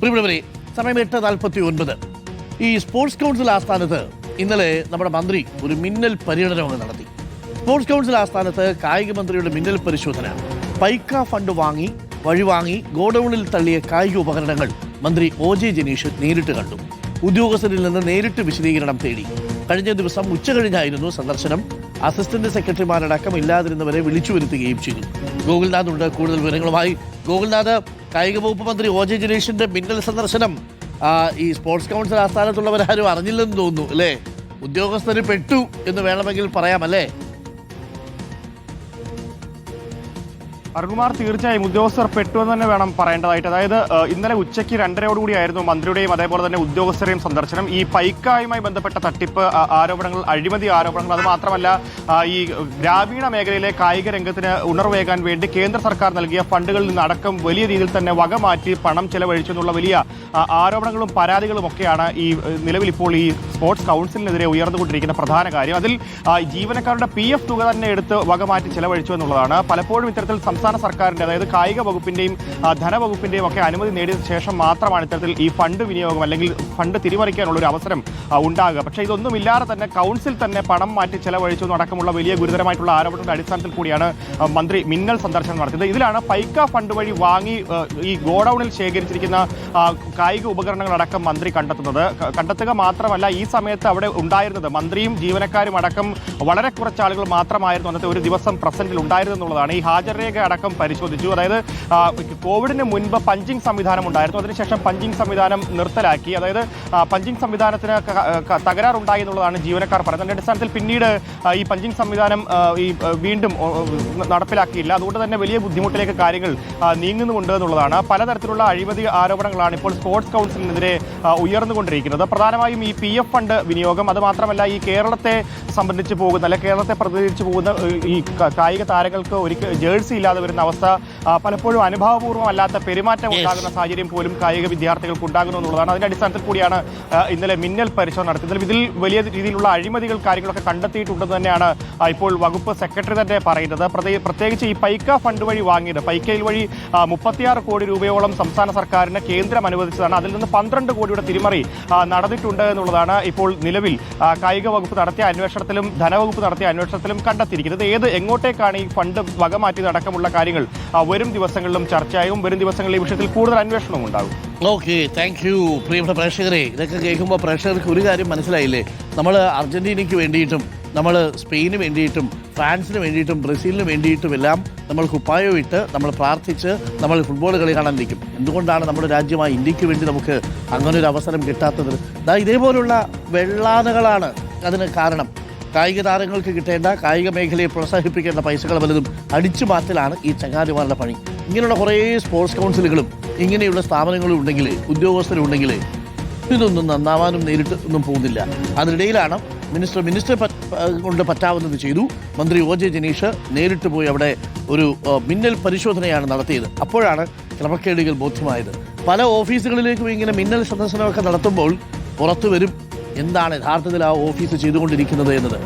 പ്രിയപ്പെട്ടവരെ, സമയം 8:49. ഈ സ്പോർട്സ് കൗൺസിൽ ആസ്ഥാനത്ത് ഇന്നലെ നമ്മുടെ മന്ത്രി ഒരു മിന്നൽ പര്യടനം നടത്തി. സ്പോർട്സ് കൗൺസിൽ ആസ്ഥാനത്ത് കായിക മന്ത്രിയുടെ മിന്നൽ പരിശോധന. പൈക്ക ഫണ്ട് വഴിവാങ്ങി ഗോഡൌണിൽ തള്ളിയ കായിക ഉപകരണങ്ങൾ മന്ത്രി OJ ജനീഷ് നേരിട്ട് കണ്ടു. ഉദ്യോഗസ്ഥരിൽ നിന്ന് നേരിട്ട് വിശദീകരണം തേടി. കഴിഞ്ഞ ദിവസം ഉച്ചകഴിഞ്ഞായിരുന്നു സന്ദർശനം. അസിസ്റ്റന്റ് സെക്രട്ടറിമാരടക്കം ഇല്ലാതിരുന്നവരെ വിളിച്ചു വരുത്തുകയും ചെയ്തു. ഗോകുൽനാഥ് ഉണ്ട് കൂടുതൽ വിവരങ്ങളുമായി. ഗോകുൽനാഥ്, കായിക വകുപ്പ് മന്ത്രി OJ ജനീഷിന്റെ മിന്നൽ സന്ദർശനം ഈ സ്പോർട്സ് കൗൺസിൽ ആസ്ഥാനത്തുള്ളവരാരും അറിഞ്ഞില്ലെന്ന് തോന്നുന്നു അല്ലേ? ഉദ്യോഗസ്ഥര് പെട്ടു എന്ന് വേണമെങ്കിൽ പറയാമല്ലേ? അരുൺകുമാർ, തീർച്ചയായും ഉദ്യോഗസ്ഥർ പെട്ടുവെന്ന് തന്നെ വേണം പറയേണ്ടതായിട്ട്. അതായത് ഇന്നലെ ഉച്ചയ്ക്ക് 2:30 മന്ത്രിയുടെയും അതേപോലെ തന്നെ ഉദ്യോഗസ്ഥരെയും സന്ദർശനം. ഈ പൈക്കായുമായി ബന്ധപ്പെട്ട തട്ടിപ്പ് ആരോപണങ്ങൾ, അഴിമതി ആരോപണങ്ങൾ, അത് മാത്രമല്ല ഈ ഗ്രാമീണ മേഖലയിലെ കായിക രംഗത്തിന് ഉണർവേകാൻ വേണ്ടി കേന്ദ്ര സർക്കാർ നൽകിയ ഫണ്ടുകളിൽ നിന്നടക്കം വലിയ രീതിയിൽ തന്നെ വകമാറ്റി പണം ചെലവഴിച്ചെന്നുള്ള വലിയ ആരോപണങ്ങളും പരാതികളും ഒക്കെയാണ് ഈ നിലവിൽ ഇപ്പോൾ ഈ സ്പോർട്സ് കൗൺസിലിനെതിരെ ഉയർന്നുകൊണ്ടിരിക്കുന്ന പ്രധാന കാര്യം. അതിൽ ജീവനക്കാരുടെ PF തുക തന്നെ എടുത്ത് വകമാറ്റി ചെലവഴിച്ചു എന്നുള്ളതാണ്. പലപ്പോഴും ഇത്തരത്തിൽ സംസ്ഥാന സർക്കാരിന്റെ, അതായത് കായിക വകുപ്പിന്റെയും ധനവകുപ്പിന്റെയും ഒക്കെ അനുമതി നേടിയ ശേഷം മാത്രമാണ് ഇത്തരത്തിൽ ഈ ഫണ്ട് വിനിയോഗം അല്ലെങ്കിൽ ഫണ്ട് തിരിമറിക്കാനുള്ള ഒരു അവസരം ഉണ്ടാകുക. പക്ഷേ ഇതൊന്നുമില്ലാതെ തന്നെ കൗൺസിൽ തന്നെ പണം മാറ്റി ചെലവഴിച്ചു അടക്കമുള്ള വലിയ ഗുരുതരമായിട്ടുള്ള ആരോപണങ്ങളുടെ അടിസ്ഥാനത്തിൽ കൂടിയാണ് മന്ത്രി മിന്നൽ സന്ദർശനം നടത്തിയത്. ഇതിലാണ് പൈക്ക ഫണ്ട് വഴി വാങ്ങി ഈ ഗോഡൌണിൽ ശേഖരിച്ചിരിക്കുന്ന കായിക ഉപകരണങ്ങളടക്കം മന്ത്രി കണ്ടെത്തുക മാത്രമല്ല, ഈ സമയത്ത് അവിടെ ഉണ്ടായിരുന്നത് മന്ത്രിയും ജീവനക്കാരും അടക്കം വളരെ കുറച്ച് ആളുകൾ മാത്രമായിരുന്നു അന്നത്തെ ഒരു ദിവസം പ്രസന്റിൽ ഉണ്ടായിരുന്നെന്നുള്ളതാണ്. ഈ ഹാജർ രേഖ അടക്കം പരിശോധിച്ചു. അതായത് കോവിഡിന് മുൻപ് പഞ്ചിങ് സംവിധാനം ഉണ്ടായിരുന്നു. അതിനുശേഷം പഞ്ചിങ് സംവിധാനം നിർത്തലാക്കി. അതായത് പഞ്ചിങ് സംവിധാനത്തിന് തകരാറുണ്ടായി എന്നുള്ളതാണ് ജീവനക്കാർ പറയുന്നത്. അതിന്റെ അടിസ്ഥാനത്തിൽ പിന്നീട് ഈ പഞ്ചിങ് സംവിധാനം വീണ്ടും നടപ്പിലാക്കിയില്ല. അതുകൊണ്ട് തന്നെ വലിയ ബുദ്ധിമുട്ടിലേക്ക് കാര്യങ്ങൾ നീങ്ങുന്നുമുണ്ട് എന്നുള്ളതാണ്. പലതരത്തിലുള്ള അഴിമതി ആരോപണങ്ങളാണ് ഇപ്പോൾ സ്പോർട്സ് കൗൺസിലിനെതിരെ ഉയർന്നുകൊണ്ടിരിക്കുന്നത്. പ്രധാനമായും ഈ PF ഫണ്ട് വിനിയോഗം, അത് മാത്രമല്ല ഈ കേരളത്തെ സംബന്ധിച്ച് പോകുന്ന, അല്ലെങ്കിൽ കേരളത്തെ പ്രതിനിധീകരിച്ച് പോകുന്ന ഈ കായിക താരങ്ങൾക്ക് ഒരിക്കൽ ജേഴ്സി ഇല്ലാതെ വരുന്ന അവസ്ഥ, പലപ്പോഴും അനുഭാവപൂർവ്വമല്ലാത്ത പെരുമാറ്റം ഉണ്ടാകുന്ന സാഹചര്യം പോലും കായിക വിദ്യാർത്ഥികൾക്ക് ഉണ്ടാകുന്നു എന്നുള്ളതാണ്. അതിന്റെ അടിസ്ഥാനത്തിൽ കൂടിയാണ് ഇന്നലെ മിന്നൽ പരിശോധന നടത്തുന്നത്. ഇതിൽ വലിയ രീതിയിലുള്ള അഴിമതികൾ കാര്യങ്ങളൊക്കെ കണ്ടെത്തിയിട്ടുണ്ടെന്ന് തന്നെയാണ് ഇപ്പോൾ വകുപ്പ് സെക്രട്ടറി തന്നെ പറയുന്നത്. പ്രത്യേകിച്ച് ഈ പൈക്ക ഫണ്ട് വഴി വാങ്ങിയത്, പൈക്കയിൽ വഴി 36 കോടി രൂപയോളം സംസ്ഥാന സർക്കാരിന് കേന്ദ്രം അനുവദിച്ചതാണ്. അതിൽ നിന്ന് 12 കോടിയുടെ തിരിമറി നടന്നിട്ടുണ്ട് എന്നുള്ളതാണ് ഇപ്പോൾ നിലവിൽ കായിക വകുപ്പ് നടത്തിയ അന്വേഷണത്തിലും ധനവകുപ്പ് നടത്തിയ അന്വേഷണത്തിലും കണ്ടെത്തിയിരിക്കുന്നത്. എങ്ങോട്ടേക്കാണ് ഈ ഫണ്ട് വകമാറ്റിയത് അടക്കമുള്ള കാര്യങ്ങൾ വരും ദിവസങ്ങളിലും ചർച്ചയായും വരും ദിവസങ്ങളിൽ ഈ വിഷയത്തിൽ കൂടുതൽ അന്വേഷണവും ഉണ്ടാകും. Okay, thank you. പ്രിയപ്പെട്ട പ്രേക്ഷകരെ, ഇതൊക്കെ കേൾക്കുമ്പോൾ പ്രേക്ഷകർക്ക് ഒരു കാര്യം മനസ്സിലായില്ലേ? നമ്മൾ അർജന്റീനയ്ക്ക് വേണ്ടിയിട്ടും, നമ്മൾ സ്പെയിന് വേണ്ടിയിട്ടും, ഫ്രാൻസിന് വേണ്ടിയിട്ടും, ബ്രസീലിന് വേണ്ടിയിട്ടും എല്ലാം നമ്മൾ കുപ്പായം ഇട്ട് നമ്മൾ പ്രാർത്ഥിച്ച് നമ്മൾ ഫുട്ബോൾ കളി കാണാൻ നിൽക്കും. എന്തുകൊണ്ടാണ് നമ്മുടെ രാജ്യമായ ഇന്ത്യക്ക് വേണ്ടി നമുക്ക് അങ്ങനൊരു അവസരം കിട്ടാത്തത്? ഇതേപോലുള്ള വെള്ളാനകളാണ് അതിന് കാരണം. കായിക താരങ്ങൾക്ക് കിട്ടേണ്ട, കായിക മേഖലയെ പ്രോത്സാഹിപ്പിക്കേണ്ട പൈസകൾ പലതും അടിച്ചു മാറ്റലാണ് ഈ ചങ്ങാതിമാരുടെ പണി. ഇങ്ങനെയുള്ള കുറേ സ്പോർട്സ് കൗൺസിലുകളും ഇങ്ങനെയുള്ള സ്ഥാപനങ്ങളും ഉണ്ടെങ്കിൽ, ഉദ്യോഗസ്ഥരുണ്ടെങ്കിൽ ഇതൊന്നും നന്നാവാനും നേരിട്ട് ഒന്നും പോകുന്നില്ല. അതിനിടയിലാണ് മിനിസ്റ്റർ കൊണ്ട് പറ്റാവുന്നത് ചെയ്തു. മന്ത്രി OJ ജനീഷ് നേരിട്ട് പോയി അവിടെ ഒരു മിന്നൽ പരിശോധനയാണ് നടത്തിയത്. അപ്പോഴാണ് ക്രമക്കേടുകൾ ബോധ്യമായത്. പല ഓഫീസുകളിലേക്കും ഇങ്ങനെ മിന്നൽ സന്ദർശനമൊക്കെ നടത്തുമ്പോൾ പുറത്തു വരും എന്താണ് യഥാർത്ഥത്തിൽ ആ ഓഫീസ് ചെയ്തുകൊണ്ടിരിക്കുന്നത് എന്നത്.